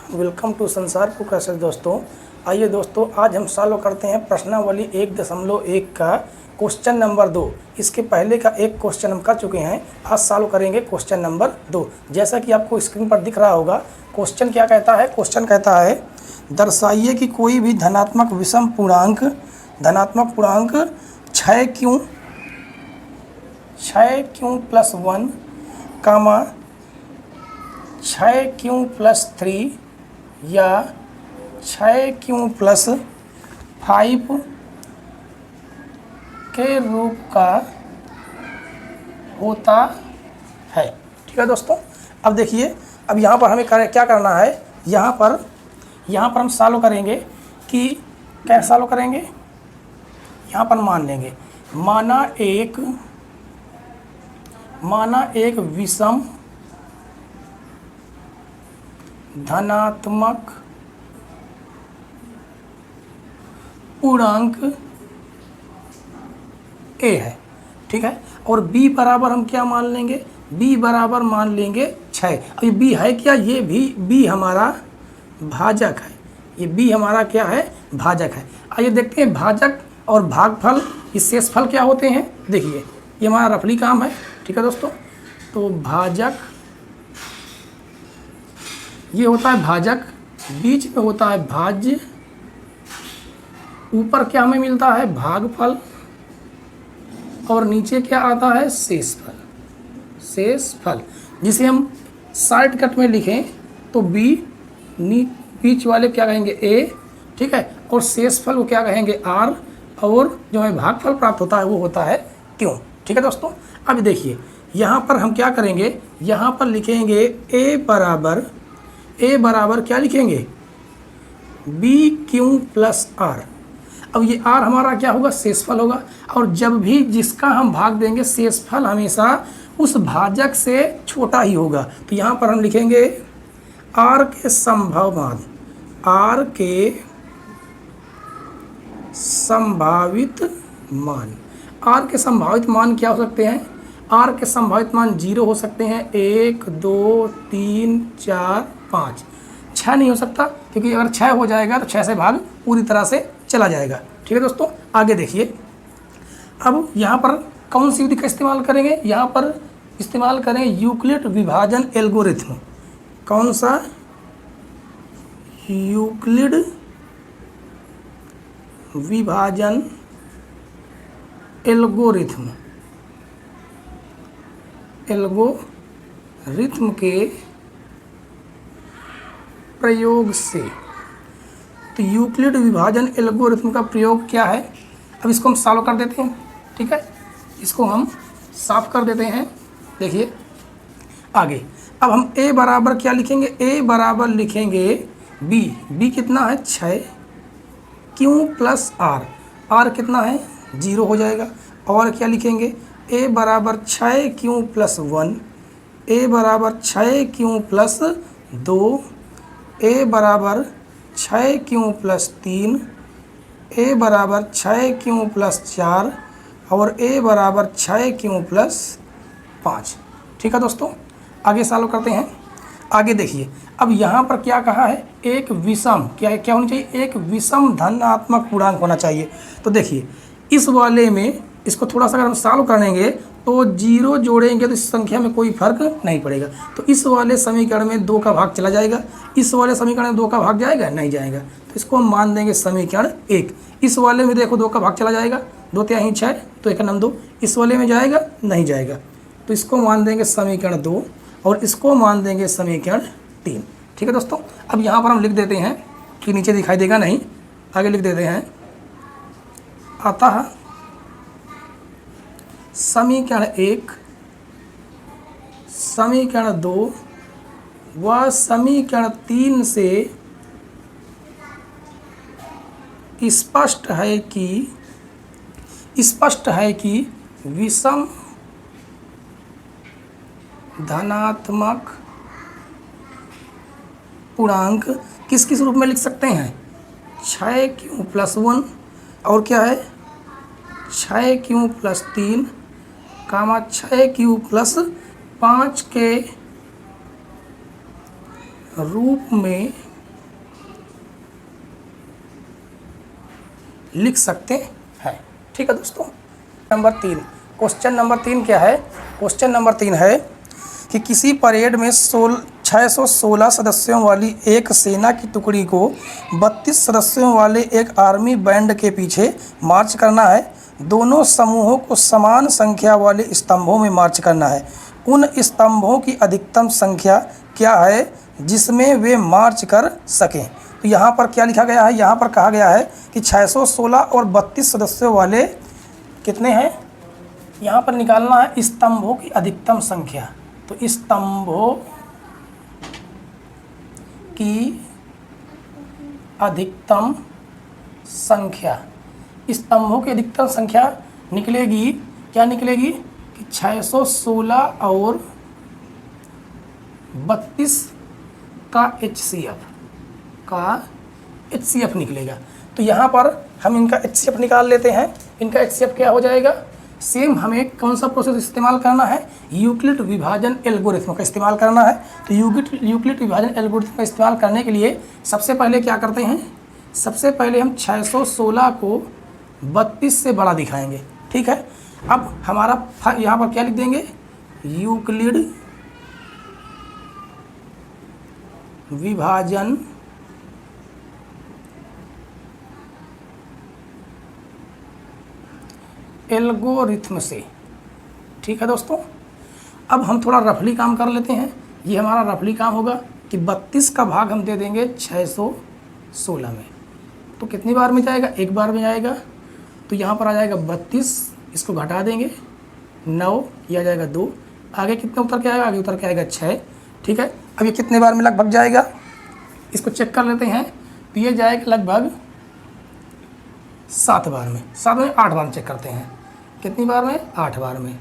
Welcome to संसार को कैसे दोस्तों। आइए दोस्तों, आज हम सॉल्व करते हैं प्रश्नावली 1.1 का क्वेश्चन नंबर 2। इसके पहले का एक क्वेश्चन हम कर चुके हैं, आज सॉल्व करेंगे क्वेश्चन नंबर 2। जैसा कि आपको स्क्रीन पर दिख रहा होगा, क्वेश्चन क्या कहता है। क्वेश्चन कहता है दर्शाइए कि कोई भी धनात्मक विषम पूर्णांक 6 क्यों प्लस 1, 6 क्यों प्लस 3 या 6 क्यों प्लस 5 के रूप का होता है। ठीक है दोस्तों, अब देखिए, अब यहाँ पर हमें क्या करना है। यहाँ पर हम सॉल्व करेंगे कि कैसे सॉल्व करेंगे। यहाँ पर मान लेंगे, माना एक विषम धनात्मक पूर्णांक a है। ठीक है, और b बराबर हम क्या मान लेंगे, b बराबर मान लेंगे 6। अब ये b है क्या, ये भी b हमारा भाजक है। ये b हमारा क्या है, भाजक है। आइए देखते हैं भाजक और भागफल, इस शेषफल क्या होते हैं। देखिए, ये हमारा रफली काम है। ठीक है दोस्तों, तो भाजक ये होता है भाजक, बीच में होता है भाज्य, ऊपर क्या हमें मिलता है भागफल, और नीचे क्या आता है शेषफल, जिसे हम शॉर्टकट में लिखें तो बीच वाले क्या कहेंगे a। ठीक है, और शेषफल को क्या कहेंगे r, और जो हमें भागफल प्राप्त होता है वो होता है क्यों। ठीक है दोस्तों, अब देखिए यहाँ पर हम क्या करेंगे, यहाँ पर लिखेंगे a बराबर क्या लिखेंगे, b क्यों प्लस r। अब ये r हमारा क्या होगा, शेषफल होगा, और जब भी जिसका हम भाग देंगे शेषफल हमेशा उस भाजक से छोटा ही होगा। तो यहाँ पर हम लिखेंगे r के संभावित मान क्या हो सकते हैं। r के संभावित मान 0 हो सकते हैं, 1 2 3 4 5। 6 नहीं हो सकता, क्योंकि अगर 6 हो जाएगा तो 6 से भाग पूरी तरह से चला जाएगा। ठीक है दोस्तों, आगे देखिए, अब यहाँ पर कौन सी विधि का इस्तेमाल करेंगे। यहाँ पर इस्तेमाल करें यूक्लिड विभाजन एल्गोरिथम। कौन सा, यूक्लिड विभाजन एल्गोरिथम के प्रयोग से। तो यूक्लिड विभाजन एल्गोरिथम का प्रयोग क्या है, अब इसको हम सॉल्व कर देते हैं। ठीक है, इसको हम साफ कर देते हैं। देखिए आगे, अब हम a बराबर क्या लिखेंगे, a बराबर लिखेंगे b कितना है 6 क्यों प्लस r कितना है 0 हो जाएगा। और क्या लिखेंगे, a बराबर 6 क्यों प्लस 1, a बराबर 6 क्यों प्लस 2, a बराबर 6 क्यों प्लस 3, a बराबर 6 क्यों प्लस 4, और a बराबर 6 क्यों प्लस 5। ठीक है दोस्तों, आगे सॉल्व करते हैं। आगे देखिए, अब यहाँ पर क्या कहा है, एक विषम क्या होनी चाहिए, एक विषम धनात्मक पूर्णांक होना चाहिए। तो देखिए इस वाले में इसको थोड़ा सा अगर हम सॉल्व करेंगे तो 0 जोड़ेंगे तो इस संख्या में कोई फर्क नहीं पड़ेगा। तो इस वाले समीकरण में 2 का भाग चला जाएगा, इस वाले समीकरण में 2 का भाग जाएगा, नहीं जाएगा। तो इसको हम मान देंगे समीकरण 1। इस वाले में देखो 2 का भाग चला जाएगा, 2 तिहाई 6, तो 1 नम 2। इस वाले में जाएगा, नहीं जाएगा, तो इसको मान देंगे समीकरण 2, और इसको मान देंगे समीकरण 3। ठीक है दोस्तों, अब यहाँ पर हम लिख देते हैं कि नीचे दिखाई देगा नहीं, आगे लिख देते हैं, अतः समीकरण 1, समीकरण 2 व समीकरण 3 से स्पष्ट है कि विषम धनात्मक पूर्णांक किस किस रूप में लिख सकते हैं, 6 क्यों प्लस 1, और क्या है 6 क्यों प्लस 3, 6 क्यू प्लस 5 के रूप में लिख सकते हैं। ठीक है दोस्तों। नंबर 3, क्वेश्चन नंबर 3 क्या है? क्वेश्चन नंबर 3 है कि किसी परेड में 616 सदस्यों वाली एक सेना की टुकड़ी को 32 सदस्यों वाले एक आर्मी बैंड के पीछे मार्च करना है। दोनों समूहों को समान संख्या वाले स्तंभों में मार्च करना है। उन स्तंभों की अधिकतम संख्या क्या है जिसमें वे मार्च कर सकें? तो यहाँ पर क्या लिखा गया है? यहाँ पर कहा गया है कि 616 और 32 सदस्यों वाले कितने हैं? यहाँ पर निकालना है स्तंभों की अधिकतम संख्या। तो स्तंभों की अधिकतम संख्या, स्तंभों की अधिकतम संख्या निकलेगी, क्या निकलेगी कि 616 और 32 का HCF निकलेगा। तो यहाँ पर हम इनका HCF निकाल लेते हैं। इनका HCF क्या हो जाएगा? सेम हमें कौन सा प्रोसेस इस्तेमाल करना है? यूक्लिड विभाजन एल्गोरिथम का इस्तेमाल करना है। तो यूक्लिड विभाजन एल्गोरिथम का इस्तेमाल करने के लिए सबसे पहले क्या करते हैं? सबसे पहले हम 616 को 32 से बड़ा दिखाएंगे। ठीक है। अब हमारा यहाँ पर क्या लिख देंगे? यूक्लिड विभाजन एल्गोरिथम से। ठीक है दोस्तों। अब हम थोड़ा रफली काम कर लेते हैं। ये हमारा रफली काम होगा कि 32 का भाग हम दे देंगे 616 में। तो कितनी बार में जाएगा? एक बार में जाएगा। तो यहाँ पर आ जाएगा 32, इसको घटा देंगे 9, ये आ जाएगा 2। आगे कितना उतर के आएगा? आगे उतर के आएगा 6। ठीक है। अब ये कितने बार में लगभग जाएगा? इसको चेक कर लेते हैं। तो ये जाएगा लगभग 7 बार में। 7 में 8 बार चेक करते हैं। कितनी बार में? 8 बार में।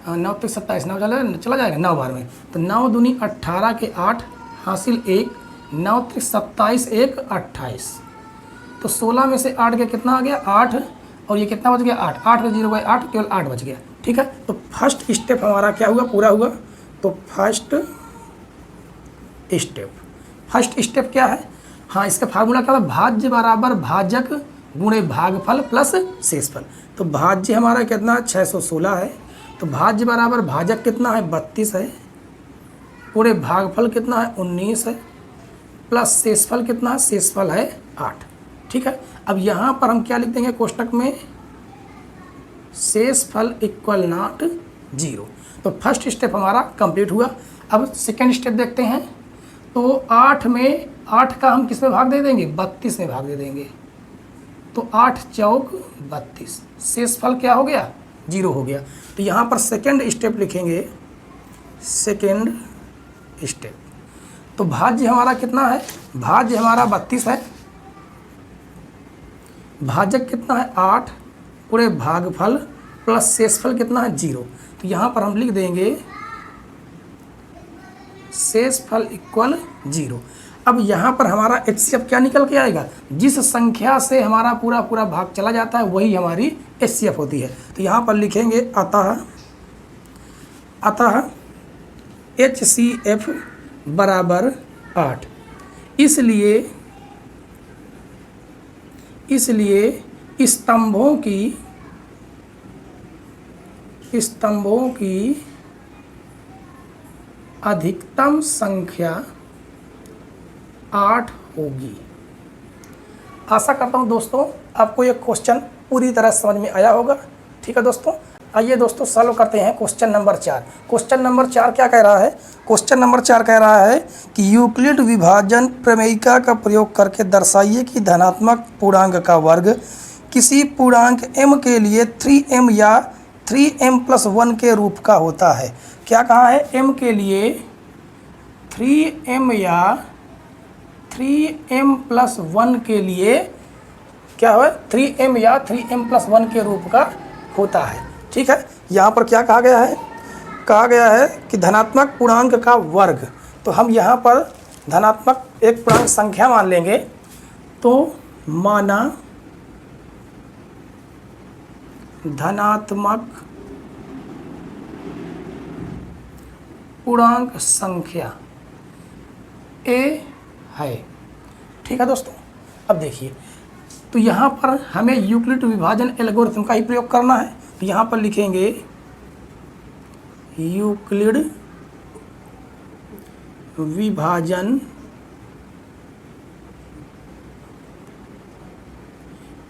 9 तक 27, 9 चला जाएगा 9 बार में। तो 9 दूनी 18 के 8 हासिल 1, 9 तक 27, 1 28। तो 16 में से 8 के कितना आ गया? 8। और ये कितना बच गया? 8। 8 का 0 गया 8, केवल 8 बच गया। ठीक है। तो फर्स्ट स्टेप हमारा क्या हुआ? पूरा हुआ। तो फर्स्ट स्टेप क्या है? हाँ, इसका फार्मूला क्या था? भाज्य बराबर भाजक गुणे भागफल प्लस शेषफल। तो भाज्य हमारा कितना? 616 है। तो भाज्य बराबर भाजक कितना है? 32 है। गुणे भागफल कितना है? 19 है। प्लस शेषफल कितना है? शेषफल है 8। ठीक है। अब यहाँ पर हम क्या लिख देंगे कोष्टक में? शेषफल इक्वल नॉट 0। तो फर्स्ट स्टेप हमारा कंप्लीट हुआ। अब सेकेंड स्टेप देखते हैं। तो 8 में 8 का हम किस में भाग दे देंगे? 32 में भाग दे देंगे। तो 8 चौक 32। शेषफल क्या हो गया? 0 हो गया। तो यहाँ पर सेकेंड स्टेप लिखेंगे। Second step. तो भाज्य हमारा कितना है? भाज्य हमारा 32 है। भाजक कितना है? 8 पूरे भागफल प्लस शेषफल कितना है? 0। तो यहाँ पर हम लिख देंगे शेषफल इक्वल 0। अब यहाँ पर हमारा HCF क्या निकल के आएगा? जिस संख्या से हमारा पूरा भाग चला जाता है वही हमारी HCF होती है। तो यहाँ पर लिखेंगे अतः HCF बराबर 8। इसलिए स्तंभों की अधिकतम संख्या 8 होगी। आशा करता हूँ दोस्तों आपको ये क्वेश्चन पूरी तरह समझ में आया होगा। ठीक है दोस्तों। आइए दोस्तों सॉल्व करते हैं क्वेश्चन नंबर 4। क्वेश्चन नंबर 4 क्या कह रहा है? क्वेश्चन नंबर 4 कह रहा है कि यूक्लिड विभाजन प्रमेयिका का प्रयोग करके दर्शाइए कि धनात्मक पूर्णांक का वर्ग किसी पूर्णांक m के लिए 3m या 3m+1 के रूप का होता है। क्या कहा है? m के लिए 3m या 3m+1 के लिए क्या है? 3m या 3m+1 के रूप का होता है। ठीक है। यहाँ पर क्या कहा गया है? कहा गया है कि धनात्मक पूर्णांक का वर्ग। तो हम यहाँ पर धनात्मक एक पूर्णांक संख्या मान लेंगे। तो माना धनात्मक पूर्णांक संख्या a है। ठीक है दोस्तों। अब देखिए, तो यहाँ पर हमें यूक्लिड विभाजन एल्गोरिथम का ही प्रयोग करना है। तो यहाँ पर लिखेंगे यूक्लिड विभाजन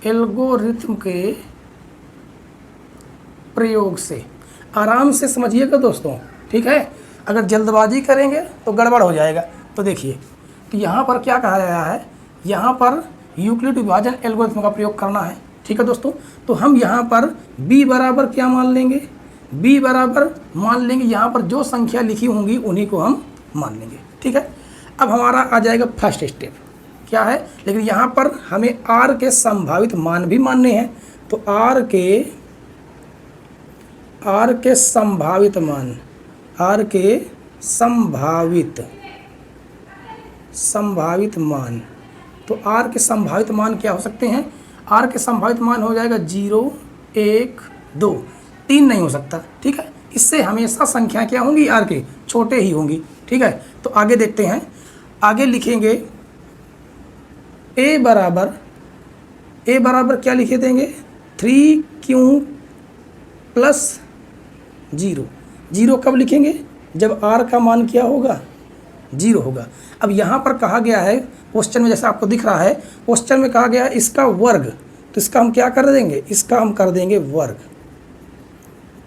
एल्गोरिथम के प्रयोग से। आराम से समझिएगा दोस्तों, ठीक है। अगर जल्दबाजी करेंगे तो गड़बड़ हो जाएगा। तो देखिए, तो यहाँ पर क्या कहा गया है, यहाँ पर यूक्लिड विभाजन एल्गोरिथम का प्रयोग करना है, ठीक है दोस्तों। तो हम यहाँ पर b बराबर क्या मान लेंगे, b बराबर मान लेंगे यहाँ पर जो संख्या लिखी होंगी उन्हीं को हम मान लेंगे, ठीक है। अब हमारा आ जाएगा फर्स्ट स्टेप क्या है, लेकिन यहाँ पर हमें r के संभावित मान भी मानने हैं। तो r के संभावित मान, r के संभावित मान, तो r के संभावित मान क्या हो सकते हैं, r के संभावित मान हो जाएगा 0, 1, 2, 3 नहीं हो सकता, ठीक है। इससे हमेशा संख्या क्या होंगी, r के छोटे ही होंगी, ठीक है। तो आगे देखते हैं, आगे लिखेंगे a बराबर क्या लिखे देंगे, 3q प्लस 0 कब लिखेंगे, जब r का मान क्या होगा, 0 होगा। अब यहाँ पर कहा गया है क्वेश्चन में, जैसा आपको दिख रहा है क्वेश्चन में कहा गया है इसका वर्ग, तो इसका हम क्या कर देंगे, इसका हम कर देंगे वर्ग।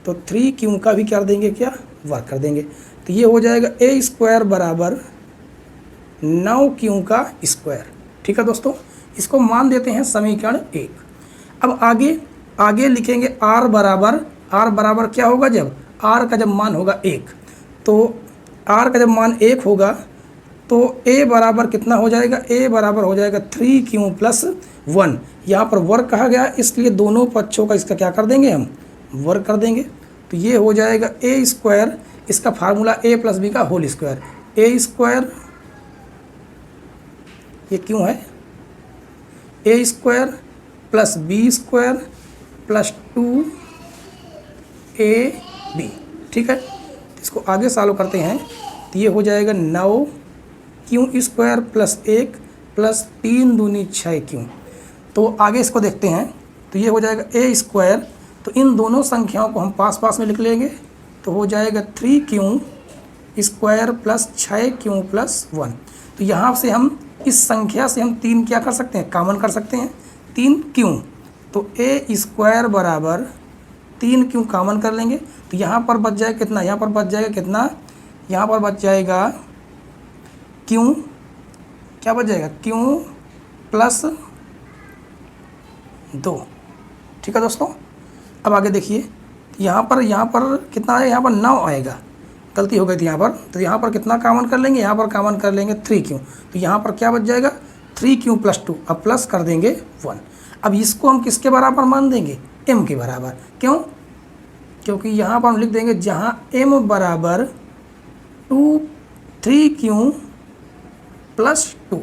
तो 3q का भी कर देंगे, क्या वर्ग कर देंगे। तो ये हो जाएगा a² बराबर 9q का स्क्वायर, ठीक है दोस्तों। इसको मान देते हैं समीकरण 1। अब आगे लिखेंगे r बराबर क्या होगा, जब r का जब मान होगा 1, तो r का जब मान 1 होगा तो a बराबर कितना हो जाएगा, a बराबर हो जाएगा 3q प्लस 1। यहाँ पर वर्ग कहा गया इसलिए दोनों पक्षों का इसका क्या कर देंगे, हम वर्ग कर देंगे। तो ये हो जाएगा a², इसका फार्मूला a प्लस बी का होल स्क्वायर, a², ये क्यों है, a² plus b² plus 2ab, ठीक है। इसको आगे सॉल्व करते हैं तो ये हो जाएगा 9q² प्लस 1 प्लस 3 दूनी 6q। तो आगे इसको देखते हैं, तो ये हो जाएगा a², तो इन दोनों संख्याओं को हम पास में लिख लेंगे, तो हो जाएगा 3q² प्लस 6q प्लस 1। तो यहाँ से हम इस संख्या से हम 3 क्या कर सकते हैं, कॉमन कर सकते हैं, 3q। तो a² बराबर 3q कॉमन कर लेंगे, तो यहाँ पर बच जाएगा कितना, यहाँ पर बच जाएगा कितना, यहाँ पर बच जाएगा q, क्या बच जाएगा, q प्लस 2, ठीक है दोस्तों। अब आगे देखिए, यहाँ पर कितना है, यहाँ पर 9 आएगा, गलती हो गई थी यहाँ पर। तो यहाँ पर कितना कॉमन कर लेंगे, यहाँ पर कॉमन कर लेंगे 3q, तो यहाँ पर क्या बच जाएगा 3q प्लस 2, अब प्लस कर देंगे 1। अब इसको हम किसके बराबर मान देंगे, m के बराबर, क्यों, क्योंकि यहाँ पर हम लिख देंगे जहाँ m बराबर 3q प्लस 2,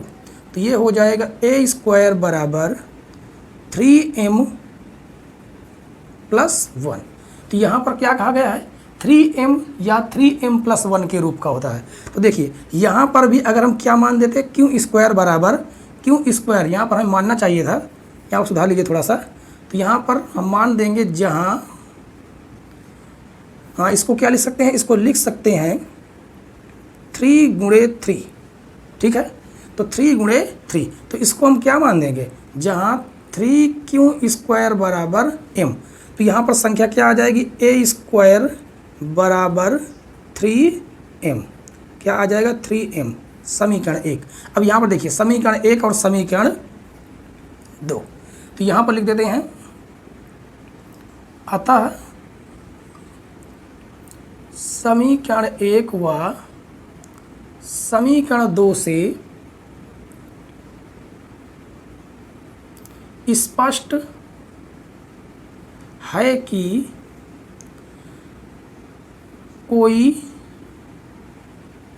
तो ये हो जाएगा a² बराबर 3m प्लस 1। तो यहाँ पर क्या कहा गया है, 3m या 3m प्लस 1 के रूप का होता है। तो देखिए यहाँ पर भी अगर हम क्या मान देते, q² बराबर q², यहाँ पर हमें मानना चाहिए था, यहाँ सुधार लीजिए थोड़ा सा। तो यहाँ पर हम मान देंगे जहाँ, हाँ इसको क्या लिख सकते हैं, इसको लिख सकते हैं 3 गुणे 3, ठीक है। तो 3 गुणे 3, तो इसको हम क्या मान देंगे, जहाँ 3q² बराबर m, तो यहाँ पर संख्या क्या आ जाएगी, a² बराबर 3m, क्या आ जाएगा 3m, समीकरण 1। अब यहाँ पर देखिए समीकरण 1 और समीकरण 2, तो यहाँ पर लिख देते हैं, अतः समीकरण 1 व समीकरण 2 से स्पष्ट है कि कोई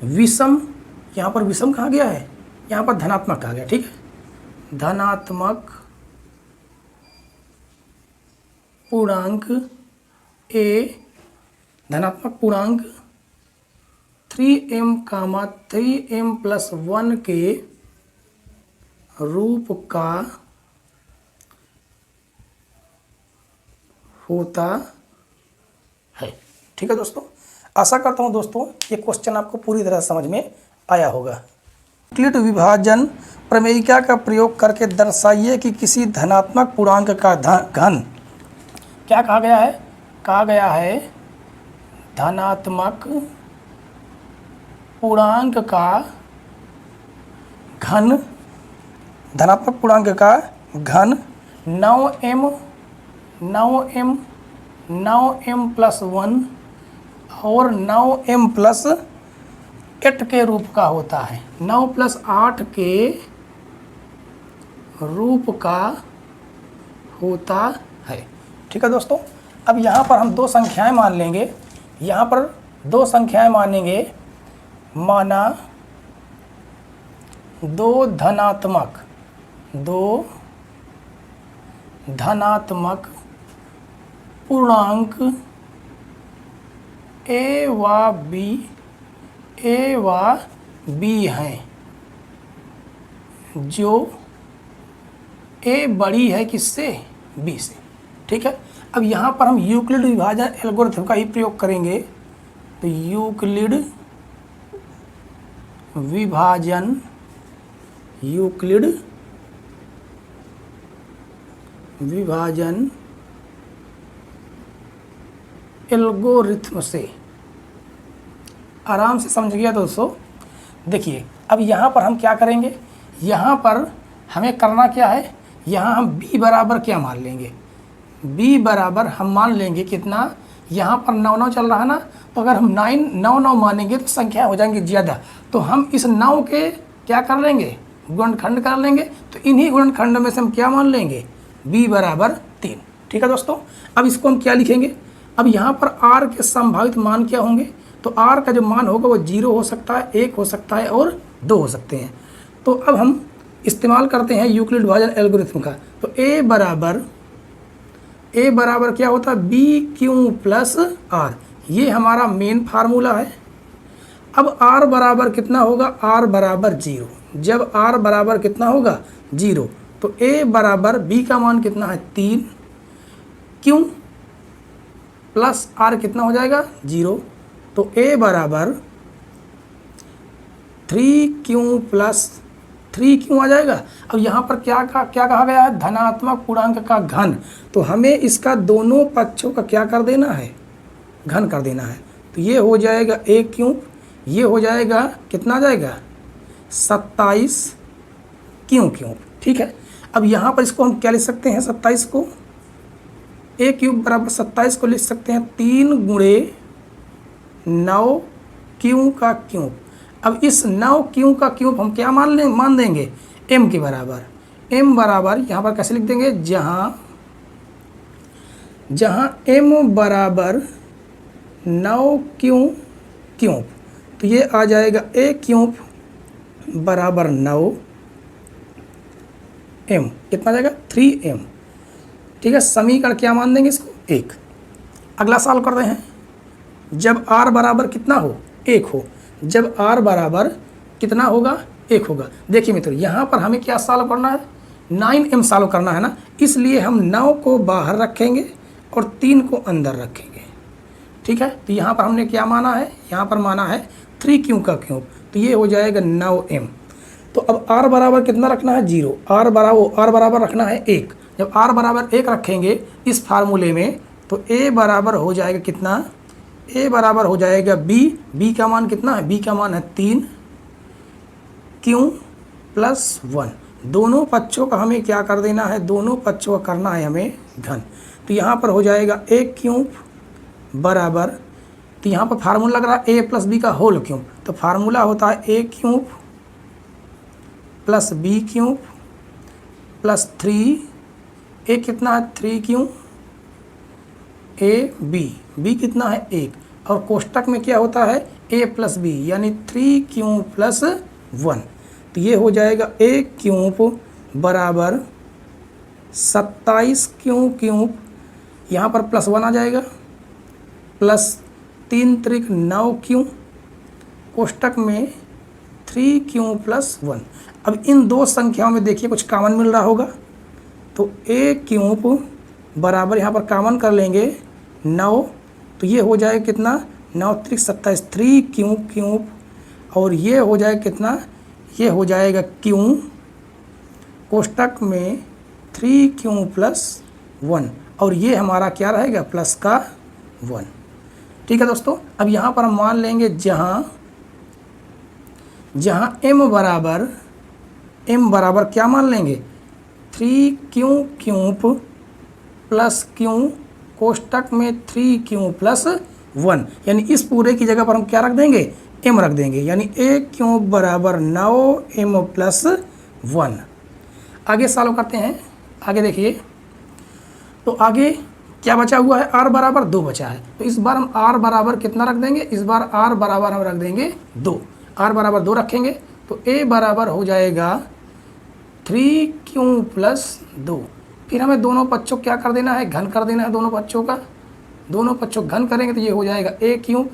विषम, यहाँ पर विषम कहा गया है, यहाँ पर धनात्मक कहा गया, ठीक है, धनात्मक पूर्णांक a, धनात्मक पूर्णांक 3m, 3m प्लस 1 के रूप का होता है। ठीक है दोस्तों, आशा करता हूँ दोस्तों ये क्वेश्चन आपको पूरी तरह समझ में आया होगा। यूक्लिड विभाजन प्रमेयिका का प्रयोग करके दर्शाइए कि किसी धनात्मक पूर्णांक का घन, क्या कहा गया है, कहा गया है धनात्मक पूर्णांक का घन, धनात्मक पूर्णांक का घन 9m प्लस 1 और 9m प्लस 8 के रूप का होता है, 9 प्लस 8 के रूप का होता है। ठीक है दोस्तों, अब यहाँ पर हम दो संख्याएं मान लेंगे, यहाँ पर दो संख्याएं मानेंगे, माना दो धनात्मक पूर्णांक a व b हैं, जो a बड़ी है किससे, b से। ठीक है, अब यहाँ पर हम यूक्लिड विभाजन एल्गोरिथम का ही प्रयोग करेंगे, तो यूक्लिड विभाजन एल्गोरिथम से, आराम से समझ गया दोस्तों। देखिए अब यहाँ पर हम क्या करेंगे, यहाँ पर हमें करना क्या है, यहाँ हम b बराबर क्या मान लेंगे, b बराबर हम मान लेंगे कितना, यहाँ पर 9 चल रहा है ना, तो अगर हम 9 मानेंगे तो संख्या हो जाएंगी ज़्यादा, तो हम इस 9 के क्या कर लेंगे, गुणनखंड कर लेंगे, तो इन्हीं गुणनखंड में से हम क्या मान लेंगे, b बराबर 3। ठीक है दोस्तों, अब इसको हम क्या लिखेंगे, अब यहाँ पर r के संभावित मान क्या होंगे, तो r का जो मान होगा वो 0 हो सकता है, 1 हो सकता है और 2 हो सकते हैं। तो अब हम इस्तेमाल करते हैं यूक्लिड विभाजन एल्गोरिथम का, तो a बराबर क्या होता है, BQ प्लस R, ये हमारा मेन फार्मूला है। अब r बराबर कितना होगा, r बराबर 0, जब r बराबर कितना होगा 0, तो a बराबर b का मान कितना है 3, क्यों प्लस r कितना हो जाएगा 0, तो a बराबर 3q प्लस 3q आ जाएगा। अब यहाँ पर क्या कहा गया है, धनात्मक पूर्णांक का घन, तो हमें इसका दोनों पक्षों का क्या कर देना है, घन कर देना है। तो ये हो जाएगा a3, ये हो जाएगा कितना आ जाएगा 27q3। ठीक है, अब यहाँ पर इसको हम क्या लिख सकते हैं, 27 को a³ बराबर 27 को लिख सकते हैं 3 गुणे 9q का क्यूब। अब इस 9q का क्यूब हम क्या मान देंगे, m के बराबर, m बराबर यहाँ पर कैसे लिख देंगे, जहाँ m बराबर 9q क्यूब, तो ये आ जाएगा a³ बराबर 9, m कितना जाएगा 3m। ठीक है, समीकरण क्या मान देंगे इसको 1। अगला सवाल करते हैं, जब r बराबर कितना हो 1 हो, जब r बराबर कितना होगा 1 होगा। देखिए मित्रों, यहाँ पर हमें क्या सॉल्व करना है, 9m सॉल्व करना है ना, इसलिए हम 9 को बाहर रखेंगे और 3 को अंदर रखेंगे। ठीक है, तो यहाँ पर हमने क्या माना है, यहाँ पर माना है 3q का क्यूब, तो ये हो जाएगा 9m। तो अब r बराबर कितना रखना है 0, r बराबर रखना है 1। जब r बराबर 1 रखेंगे इस फार्मूले में, तो a बराबर हो जाएगा कितना, a बराबर हो जाएगा b का मान कितना है, b का मान है 3q प्लस 1। दोनों पक्षों का हमें क्या कर देना है, दोनों पक्षों का करना है हमें घन। तो यहाँ पर हो जाएगा a³ बराबर, तो यहाँ पर फार्मूला लग रहा है a प्लस b का होल क्यूब, तो फार्मूला होता है a³ plus b³ plus 3, a कितना है 3q, b कितना है 1, और कोष्टक में क्या होता है a प्लस b, यानी 3q प्लस 1। तो ये हो जाएगा a³ बराबर 27q³, यहाँ पर प्लस 1 आ जाएगा, प्लस 3 त्रिक 9q, कोष्टक में 3q प्लस 1। अब इन दो संख्याओं में देखिए कुछ कॉमन मिल रहा होगा, तो a³ बराबर यहाँ पर कॉमन कर लेंगे 9, तो ये हो जाएगा कितना 9 त्रिक 27 3 क्यूब और ये हो जाएगा कितना, ये हो जाएगा क्यू कोष्टक में 3q + 1 और ये हमारा क्या रहेगा प्लस का 1। ठीक है दोस्तों, अब यहाँ पर हम मान लेंगे जहाँ m बराबर क्या मान लेंगे 3q³ + q कोष्टक में 3q + 1, यानी इस पूरे की जगह पर हम क्या रख देंगे m रख देंगे, यानी a³ बराबर 9m + 1। आगे सॉल्व करते हैं। आगे देखिए, तो आगे क्या बचा हुआ है, r बराबर 2 बचा है, तो इस बार हम r बराबर कितना रख देंगे, इस बार r बराबर हम रख देंगे 2। r बराबर 2 रखेंगे तो a बराबर हो जाएगा 3q + 2। फिर हमें दोनों पक्षों क्या कर देना है, घन कर देना है दोनों पक्षों का। दोनों पक्षों घन करेंगे तो ये हो जाएगा a³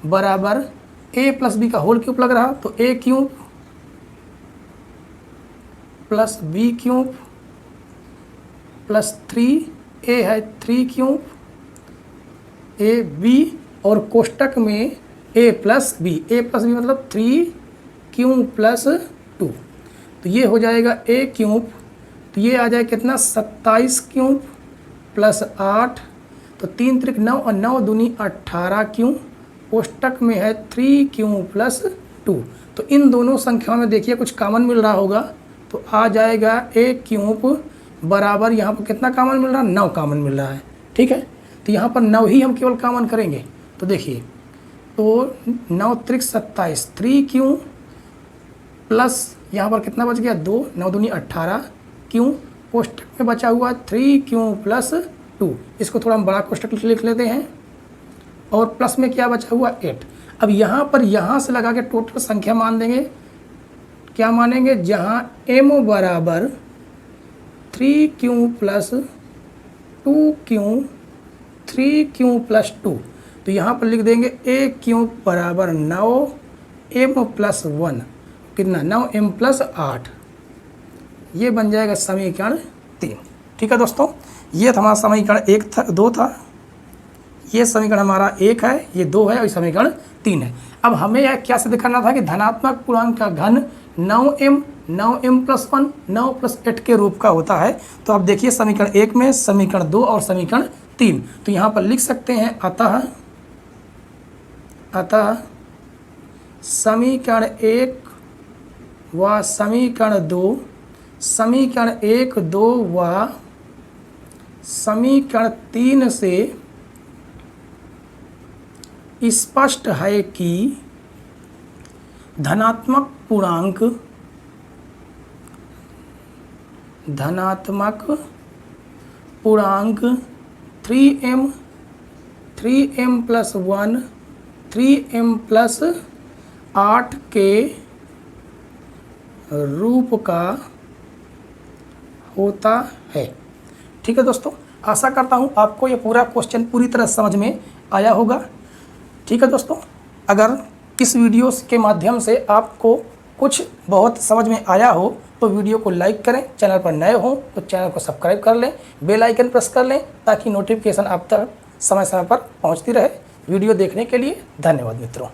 बराबर a + b का होल क्यूब लग रहा, तो a³ + b³ + 3a है 3q ab और कोष्टक में a + b मतलब 3q + 2, तो ये हो जाएगा a³, तो ये आ जाए कितना 27q + 8, तो 3 त्रिक 9 और 9 दूनी 18q कोष्टक में है 3q + 2। तो इन दोनों संख्याओं में देखिए कुछ कॉमन मिल रहा होगा, तो आ जाएगा a³ बराबर यहाँ पर कितना कॉमन मिल रहा है 9 कॉमन मिल रहा है। ठीक है, तो यहाँ पर 9 ही हम केवल कॉमन करेंगे, तो देखिए तो 9 त्रिक 27 3q प्लस यहाँ पर कितना बच गया 2, 9 दूनी 18q कोष्टक में बचा हुआ 3q + 2, इसको थोड़ा हम बड़ा कोष्टक लिख लेते हैं और प्लस में क्या बचा हुआ 8। अब यहाँ पर यहाँ से लगा के टोटल संख्या मान देंगे, क्या मानेंगे, जहाँ m बराबर 3q + 2q 3q + 2, तो यहाँ पर लिख देंगे a³ बराबर 9m + 1, कितना 9m + 8, ये बन जाएगा समीकरण 3। ठीक है दोस्तों, ये हमारा समीकरण 2 था, ये समीकरण हमारा 1 है, ये 2 है और समीकरण 3 है। अब हमें यह क्या सिद्ध करना था कि धनात्मक पूर्णांक का घन 9m + 1 9 + 8 के रूप का होता है। तो अब देखिए समीकरण 1 में, समीकरण 2 और समीकरण 3, तो यहाँ पर लिख सकते हैं अतः समीकरण 1 व समीकरण 2, समीकरण 1, 2 व समीकरण 3 से स्पष्ट है कि धनात्मक पूर्णांक 3m + 1 3m + 8 के रूप का होता है। ठीक है दोस्तों, आशा करता हूँ आपको ये पूरा क्वेश्चन पूरी तरह समझ में आया होगा। ठीक है दोस्तों, अगर इस वीडियो के माध्यम से आपको कुछ बहुत समझ में आया हो तो वीडियो को लाइक करें, चैनल पर नए हो तो चैनल को सब्सक्राइब कर लें, बेल आइकन प्रेस कर लें ताकि नोटिफिकेशन आप तक समय समय पर पहुंचती रहे। वीडियो देखने के लिए धन्यवाद मित्रों।